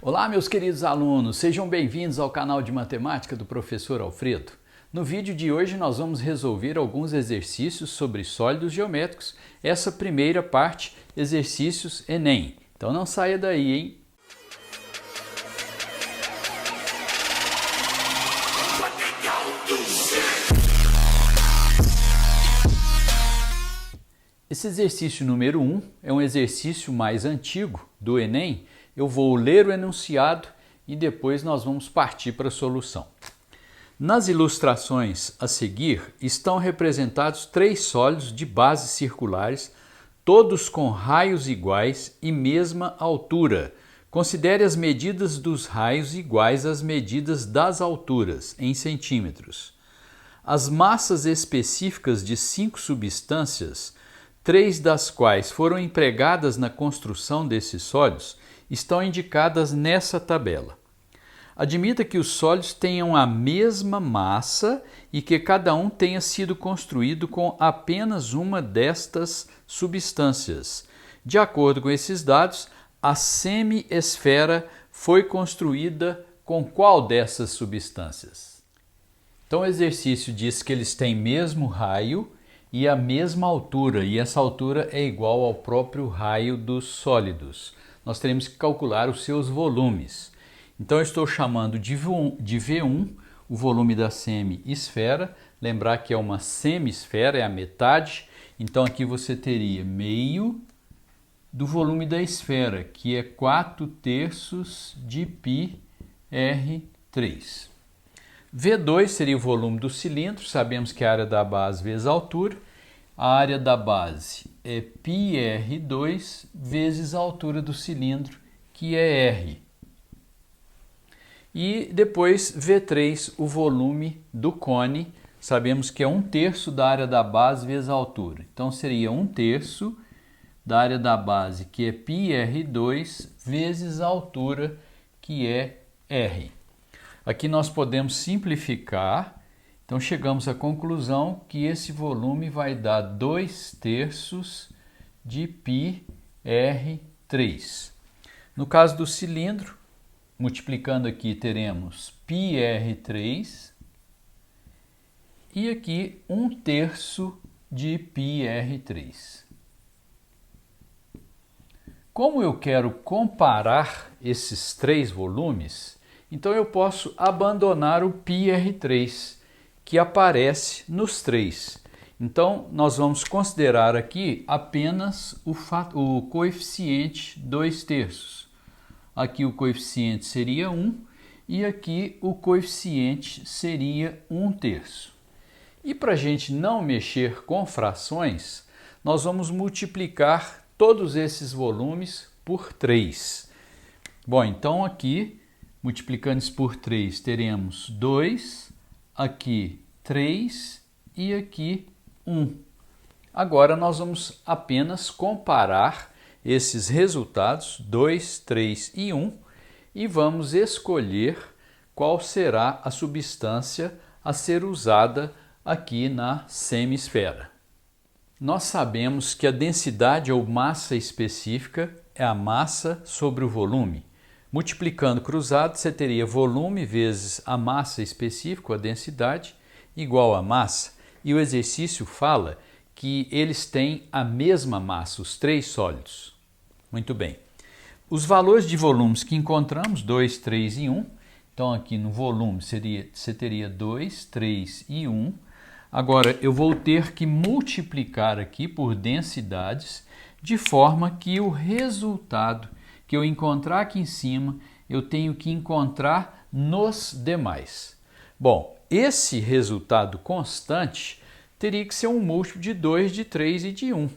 Olá, meus queridos alunos, sejam bem-vindos ao canal de matemática do professor Alfredo. No vídeo de hoje nós vamos resolver alguns exercícios sobre sólidos geométricos, essa primeira parte, exercícios Enem. Então não saia daí, hein? Esse exercício número 1 é um exercício mais antigo do Enem. Eu vou ler o enunciado e depois nós vamos partir para a solução. Nas ilustrações a seguir estão representados três sólidos de bases circulares, todos com raios iguais e mesma altura. Considere as medidas dos raios iguais às medidas das alturas, em centímetros. As massas específicas de 5 substâncias, 3 das quais foram empregadas na construção desses sólidos, estão indicadas nessa tabela. Admita que os sólidos tenham a mesma massa e que cada um tenha sido construído com apenas uma destas substâncias. De acordo com esses dados, a semi-esfera foi construída com qual dessas substâncias? Então o exercício diz que eles têm mesmo raio e a mesma altura, e essa altura é igual ao próprio raio dos sólidos. Nós teremos que calcular os seus volumes. Então eu estou chamando de V1 o volume da semi-esfera. Lembrar que é uma semi-esfera, é a metade. Então aqui você teria meio do volume da esfera, que é 4/3 de πr3. V2 seria o volume do cilindro. Sabemos que a área da base vezes a altura. A área da base é πr2 vezes a altura do cilindro, que é r. E depois V3, o volume do cone. Sabemos que é 1/3 da área da base vezes a altura. Então seria 1/3 da área da base, que é πr2 vezes a altura, que é r. Aqui nós podemos simplificar. Então chegamos à conclusão que esse volume vai dar 2/3 de πr3. No caso do cilindro, multiplicando aqui teremos πr3 e aqui 1/3 de πr3. Como eu quero comparar esses três volumes, então eu posso abandonar o πr3, que aparece nos três. Então, nós vamos considerar aqui apenas o coeficiente 2/3. Aqui o coeficiente seria 1 e aqui o coeficiente seria 1/3. E para a gente não mexer com frações, nós vamos multiplicar todos esses volumes por 3. Bom, então aqui, multiplicando isso por 3, teremos 2, aqui 3 e aqui 1. Agora nós vamos apenas comparar esses resultados, 2, 3 e 1, e vamos escolher qual será a substância a ser usada aqui na semi-esfera. Nós sabemos que a densidade ou massa específica é a massa sobre o volume. Multiplicando cruzado, você teria volume vezes a massa específica, a densidade, igual a massa. E o exercício fala que eles têm a mesma massa, os três sólidos. Muito bem. Os valores de volumes que encontramos, 2, 3 e 1. Então aqui no volume você teria 2, 3 e 1. Agora eu vou ter que multiplicar aqui por densidades, de forma que o resultado que eu encontrar aqui em cima, eu tenho que encontrar nos demais. Bom, esse resultado constante teria que ser um múltiplo de 2, de 3 e de 1.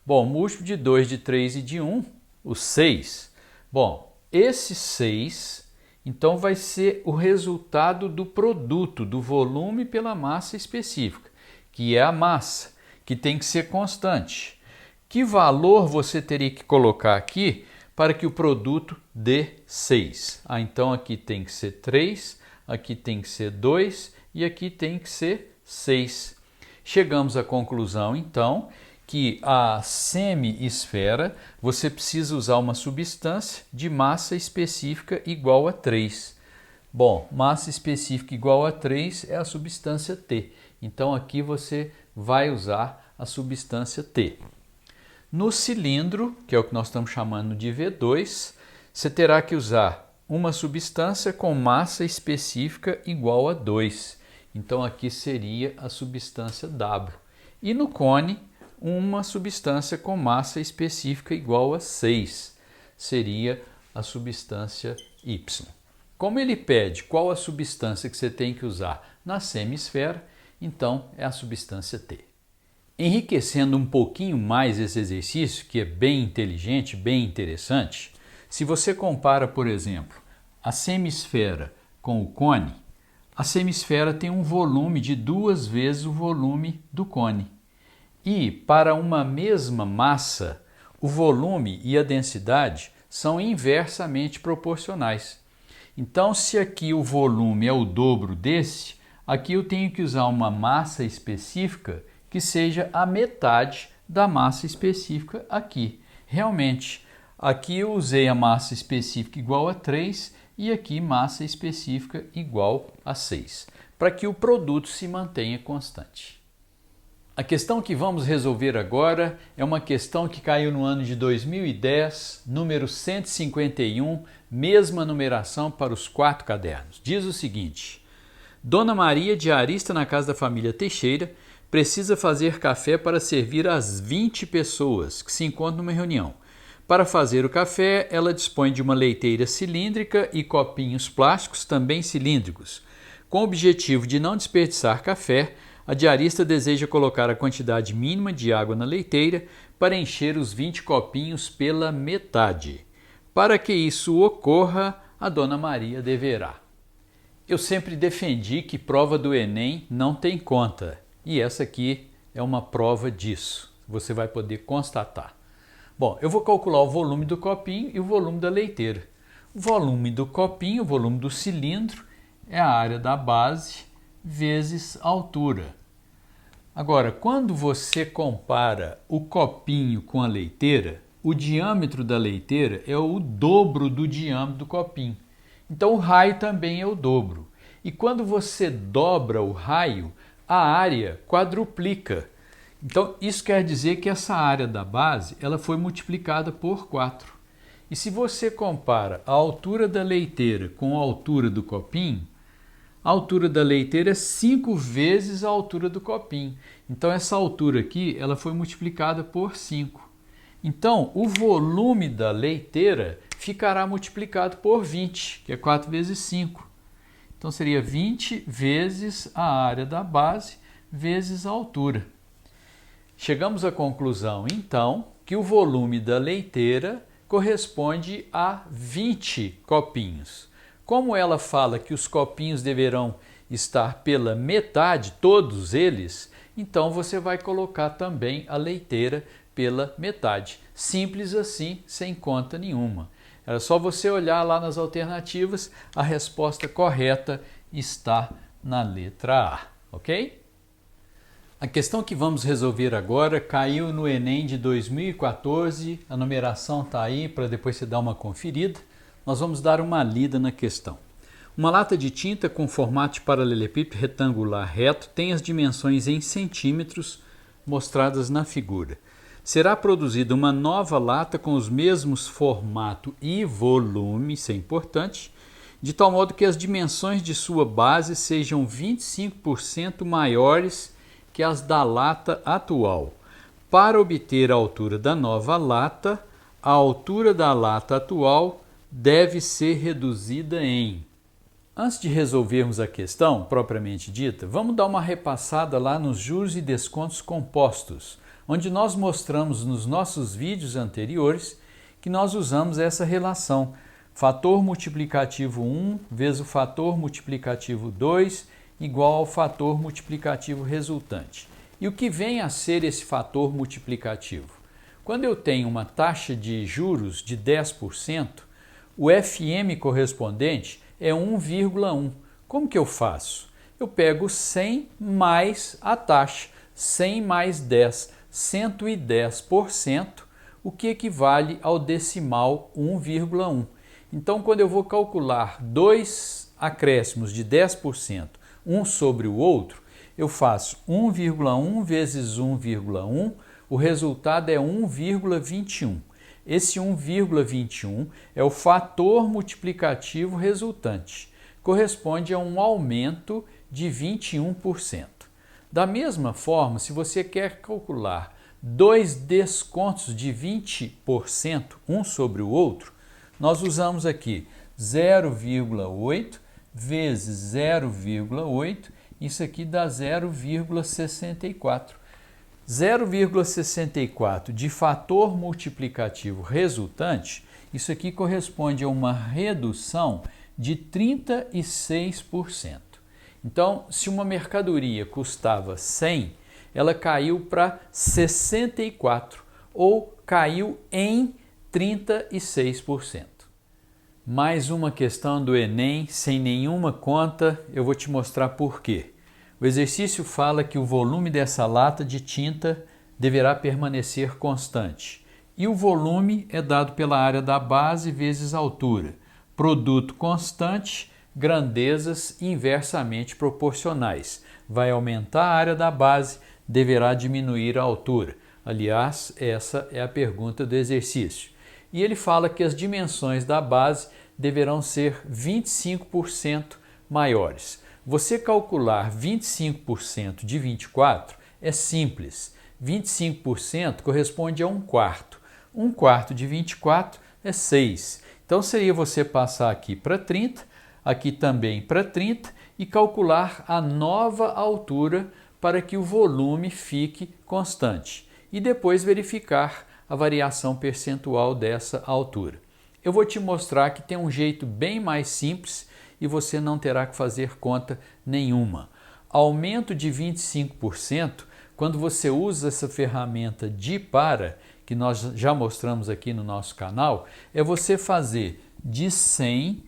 Bom, múltiplo de 2, de 3 e de 1, o 6. Bom, esse 6, então vai ser o resultado do produto do volume pela massa específica, que é a massa, que tem que ser constante. Que valor você teria que colocar aqui para que o produto dê 6. Então aqui tem que ser 3, aqui tem que ser 2 e aqui tem que ser 6. Chegamos à conclusão, então, que a semi-esfera você precisa usar uma substância de massa específica igual a 3. Bom, massa específica igual a 3 é a substância T. Então aqui você vai usar a substância T. No cilindro, que é o que nós estamos chamando de V2, você terá que usar uma substância com massa específica igual a 2. Então aqui seria a substância W. E no cone, uma substância com massa específica igual a 6. Seria a substância Y. Como ele pede qual a substância que você tem que usar na semisfera, então é a substância T. Enriquecendo um pouquinho mais esse exercício, que é bem inteligente, bem interessante, se você compara, por exemplo, a semisfera com o cone, a semisfera tem um volume de 2 vezes o volume do cone. E para uma mesma massa, o volume e a densidade são inversamente proporcionais. Então, se aqui o volume é o dobro desse, aqui eu tenho que usar uma massa específica que seja a metade da massa específica aqui. Realmente, aqui eu usei a massa específica igual a 3 e aqui massa específica igual a 6, para que o produto se mantenha constante. A questão que vamos resolver agora é uma questão que caiu no ano de 2010, número 151, mesma numeração para os 4 cadernos. Diz o seguinte: Dona Maria, diarista na casa da família Teixeira, precisa fazer café para servir às 20 pessoas que se encontram numa reunião. Para fazer o café, ela dispõe de uma leiteira cilíndrica e copinhos plásticos também cilíndricos. Com o objetivo de não desperdiçar café, a diarista deseja colocar a quantidade mínima de água na leiteira para encher os 20 copinhos pela metade. Para que isso ocorra, a Dona Maria deverá. Eu sempre defendi que prova do Enem não tem conta, e essa aqui é uma prova disso. Você vai poder constatar. Bom, eu vou calcular o volume do copinho e o volume da leiteira. O volume do copinho, o volume do cilindro, é a área da base vezes a altura. Agora, quando você compara o copinho com a leiteira, o diâmetro da leiteira é o dobro do diâmetro do copinho. Então o raio também é o dobro. E quando você dobra o raio, a área quadruplica. Então isso quer dizer que essa área da base ela foi multiplicada por 4. E se você compara a altura da leiteira com a altura do copinho, a altura da leiteira é 5 vezes a altura do copinho. Então essa altura aqui ela foi multiplicada por 5. Então o volume da leiteira ficará multiplicado por 20, que é 4 vezes 5. Então seria 20 vezes a área da base vezes a altura. Chegamos à conclusão, então, que o volume da leiteira corresponde a 20 copinhos. Como ela fala que os copinhos deverão estar pela metade, todos eles, então você vai colocar também a leiteira pela metade. Simples assim, sem conta nenhuma. Era só você olhar lá nas alternativas, a resposta correta está na letra A, ok? A questão que vamos resolver agora caiu no Enem de 2014, a numeração está aí para depois você dar uma conferida. Nós vamos dar uma lida na questão. Uma lata de tinta com formato de paralelepípedo retangular reto tem as dimensões em centímetros mostradas na figura. Será produzida uma nova lata com os mesmos formato e volume, isso é importante, de tal modo que as dimensões de sua base sejam 25% maiores que as da lata atual. Para obter a altura da nova lata, a altura da lata atual deve ser reduzida em... Antes de resolvermos a questão propriamente dita, vamos dar uma repassada lá nos juros e descontos compostos, onde nós mostramos nos nossos vídeos anteriores que nós usamos essa relação, fator multiplicativo 1 vezes o fator multiplicativo 2 igual ao fator multiplicativo resultante. E o que vem a ser esse fator multiplicativo? Quando eu tenho uma taxa de juros de 10%, o FM correspondente é 1,1. Como que eu faço? Eu pego 100 mais a taxa, 100 mais 10, 110%, o que equivale ao decimal 1,1. Então, quando eu vou calcular dois acréscimos de 10%, um sobre o outro, eu faço 1,1 vezes 1,1, o resultado é 1,21. Esse 1,21 é o fator multiplicativo resultante, corresponde a um aumento de 21%. Da mesma forma, se você quer calcular dois descontos de 20%, um sobre o outro, nós usamos aqui 0,8 vezes 0,8, isso aqui dá 0,64. 0,64 de fator multiplicativo resultante, isso aqui corresponde a uma redução de 36%. Então, se uma mercadoria custava 100, ela caiu para 64, ou caiu em 36%. Mais uma questão do Enem, sem nenhuma conta, eu vou te mostrar por quê. O exercício fala que o volume dessa lata de tinta deverá permanecer constante. E o volume é dado pela área da base vezes a altura. Produto constante, grandezas inversamente proporcionais. Vai aumentar a área da base, deverá diminuir a altura. Aliás, essa é a pergunta do exercício. E ele fala que as dimensões da base deverão ser 25% maiores. Você calcular 25% de 24 é simples. 25% corresponde a 1/4. 1/4 de 24 é 6. Então seria você passar aqui para 30, aqui também para 30 e calcular a nova altura para que o volume fique constante. E depois verificar a variação percentual dessa altura. Eu vou te mostrar que tem um jeito bem mais simples e você não terá que fazer conta nenhuma. Aumento de 25%, quando você usa essa ferramenta de para, que nós já mostramos aqui no nosso canal, é você fazer de 100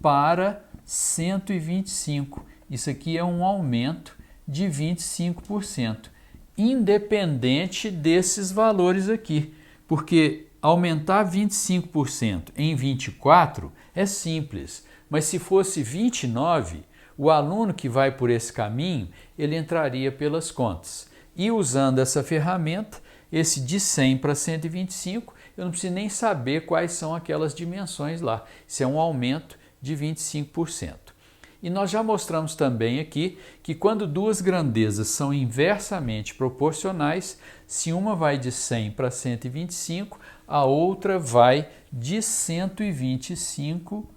para 125. Isso aqui é um aumento de 25%, independente desses valores aqui, porque aumentar 25% em 24 é simples, mas se fosse 29, o aluno que vai por esse caminho, ele entraria pelas contas. E usando essa ferramenta, esse de 100 para 125, eu não preciso nem saber quais são aquelas dimensões lá. Isso é um aumento de 25%. E nós já mostramos também aqui que quando duas grandezas são inversamente proporcionais, se uma vai de 100 para 125, a outra vai de 125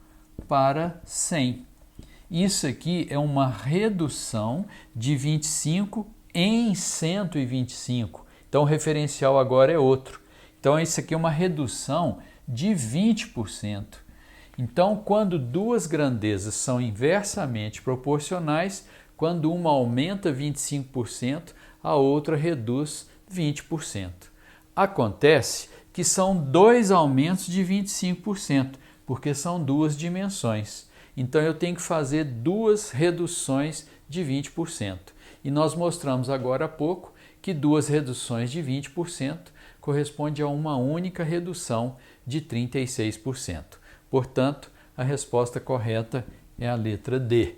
para 100. Isso aqui é uma redução de 25 em 125. Então o referencial agora é outro. Então isso aqui é uma redução de 20%. Então, quando duas grandezas são inversamente proporcionais, quando uma aumenta 25%, a outra reduz 20%. Acontece que são dois aumentos de 25%, porque são duas dimensões. Então, eu tenho que fazer duas reduções de 20%. E nós mostramos agora há pouco que duas reduções de 20% corresponde a uma única redução de 36%. Portanto, a resposta correta é a letra D.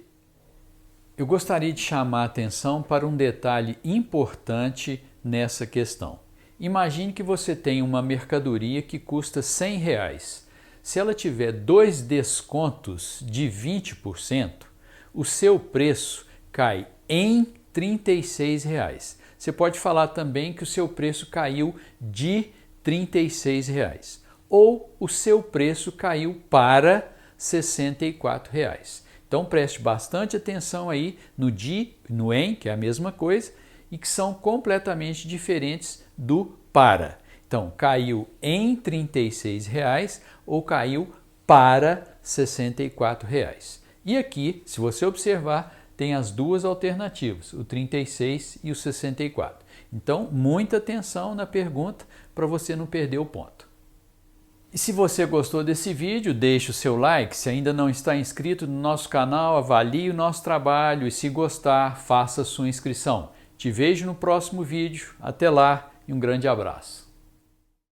Eu gostaria de chamar a atenção para um detalhe importante nessa questão. Imagine que você tem uma mercadoria que custa R$100. Se ela tiver dois descontos de 20%, o seu preço cai em R$36. Você pode falar também que o seu preço caiu de R$36. Ou o seu preço caiu para R$64. Então preste bastante atenção aí no de, no em, que é a mesma coisa, e que são completamente diferentes do para. Então caiu em R$36 ou caiu para R$64. E aqui, se você observar, tem as duas alternativas, o 36 e o 64. Então muita atenção na pergunta para você não perder o ponto. E se você gostou desse vídeo, deixe o seu like. Se ainda não está inscrito no nosso canal, avalie o nosso trabalho e se gostar, faça sua inscrição. Te vejo no próximo vídeo. Até lá e um grande abraço.